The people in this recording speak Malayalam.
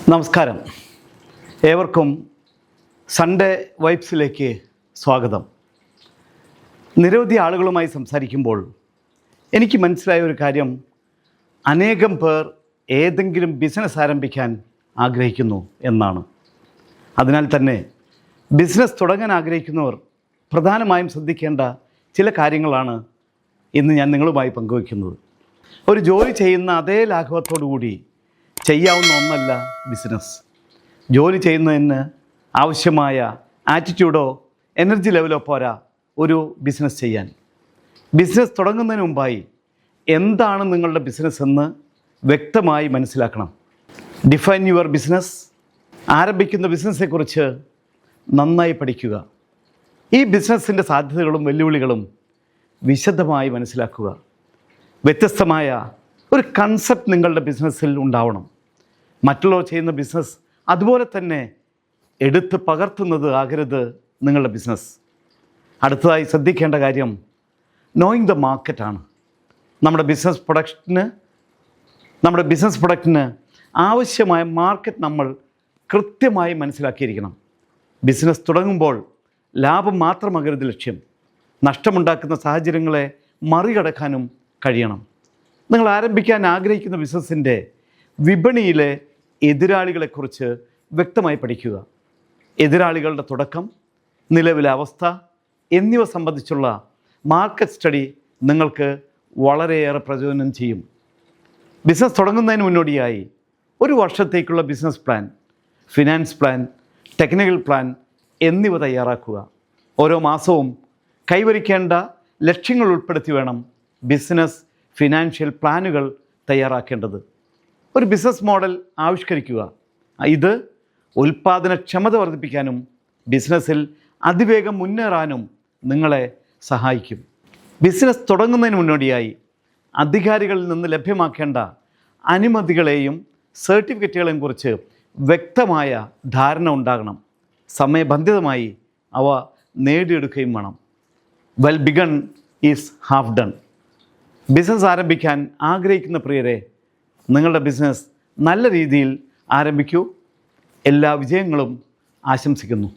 നമസ്കാരം, ഏവർക്കും സൺഡേ വൈബ്സിലേക്ക് സ്വാഗതം. നിരവധി ആളുകളുമായി സംസാരിക്കുമ്പോൾ എനിക്ക് മനസ്സിലായ ഒരു കാര്യം, അനേകം പേർ ഏതെങ്കിലും ബിസിനസ് ആരംഭിക്കാൻ ആഗ്രഹിക്കുന്നു എന്നാണ്. അതിനാൽ തന്നെ ബിസിനസ് തുടങ്ങാൻ ആഗ്രഹിക്കുന്നവർ പ്രധാനമായും ശ്രദ്ധിക്കേണ്ട ചില കാര്യങ്ങളാണ് ഇന്ന് ഞാൻ നിങ്ങളുമായി പങ്കുവയ്ക്കുന്നത്. ഒരു ജോലി ചെയ്യുന്ന അതേ ലാഘവത്തോടു കൂടി ചെയ്യാവുന്ന ഒന്നല്ല ബിസിനസ്. ജോലി ചെയ്യുന്നതിന് ആവശ്യമായ ആറ്റിറ്റ്യൂഡോ എനർജി ലെവലോ പോരാ ഒരു ബിസിനസ് ചെയ്യാൻ. ബിസിനസ് തുടങ്ങുന്നതിന് മുമ്പായി എന്താണ് നിങ്ങളുടെ ബിസിനസ് എന്ന് വ്യക്തമായി മനസ്സിലാക്കണം. Define your business. ആരംഭിക്കുന്ന ബിസിനസ്സെക്കുറിച്ച് നന്നായി പഠിക്കുക. ഈ ബിസിനസ്സിൻ്റെ സാധ്യതകളും വെല്ലുവിളികളും വിശദമായി മനസ്സിലാക്കുക. വ്യത്യസ്തമായ ഒരു കൺസെപ്റ്റ് നിങ്ങളുടെ ബിസിനസ്സിൽ ഉണ്ടാവണം. മറ്റുള്ളവർ ചെയ്യുന്ന ബിസിനസ് അതുപോലെ തന്നെ എടുത്ത് പകർത്തുന്നത് ആകരുത് നിങ്ങളുടെ ബിസിനസ്. അടുത്തതായി ശ്രദ്ധിക്കേണ്ട കാര്യം നോയിങ് ദ മാർക്കറ്റാണ്. നമ്മുടെ ബിസിനസ് പ്രൊഡക്റ്റിന് ആവശ്യമായ മാർക്കറ്റ് നമ്മൾ കൃത്യമായി മനസ്സിലാക്കിയിരിക്കണം. ബിസിനസ് തുടങ്ങുമ്പോൾ ലാഭം മാത്രമാകരുത് ലക്ഷ്യം. നഷ്ടമുണ്ടാക്കുന്ന സാഹചര്യങ്ങളെ മറികടക്കാനും കഴിയണം. നിങ്ങൾ ആരംഭിക്കാൻ ആഗ്രഹിക്കുന്ന ബിസിനസ്സിൻ്റെ വിപണിയിലെ എതിരാളികളെക്കുറിച്ച് വ്യക്തമായി പഠിക്കുക. എതിരാളികളുടെ തുടക്കം, നിലവിലെ അവസ്ഥ എന്നിവ സംബന്ധിച്ചുള്ള മാർക്കറ്റ് സ്റ്റഡി നിങ്ങൾക്ക് വളരെയേറെ പ്രചോദനം ചെയ്യും. ബിസിനസ് തുടങ്ങുന്നതിന് മുന്നോടിയായി ഒരു വർഷത്തേക്കുള്ള business plan, finance plan, technical plan എന്നിവ തയ്യാറാക്കുക. ഓരോ മാസവും കൈവരിക്കേണ്ട ലക്ഷ്യങ്ങൾ ഉൾപ്പെടുത്തി വേണം ബിസിനസ് ഫിനാൻഷ്യൽ പ്ലാനുകൾ തയ്യാറാക്കേണ്ടത്. ഒരു ബിസിനസ് മോഡൽ ആവിഷ്കരിക്കുക. ഇത് ഉൽപ്പാദനക്ഷമത വർദ്ധിപ്പിക്കാനും ബിസിനസ്സിൽ അതിവേഗം മുന്നേറാനും നിങ്ങളെ സഹായിക്കും. ബിസിനസ് തുടങ്ങുന്നതിന് മുന്നോടിയായി അധികാരികളിൽ നിന്ന് ലഭ്യമാക്കേണ്ട അനുമതികളെയും സർട്ടിഫിക്കറ്റുകളെയും കുറിച്ച് വ്യക്തമായ ധാരണ ഉണ്ടാകണം. സമയബന്ധിതമായി അവ നേടിയെടുക്കുകയും വേണം. Well begun is half done. Business ആരംഭിക്കാൻ ആഗ്രഹിക്കുന്ന പ്രിയരെ, നിങ്ങളുടെ ബിസിനസ് നല്ല രീതിയിൽ ആരംഭിക്കൂ. എല്ലാ വിജയങ്ങളും ആശംസിക്കുന്നു.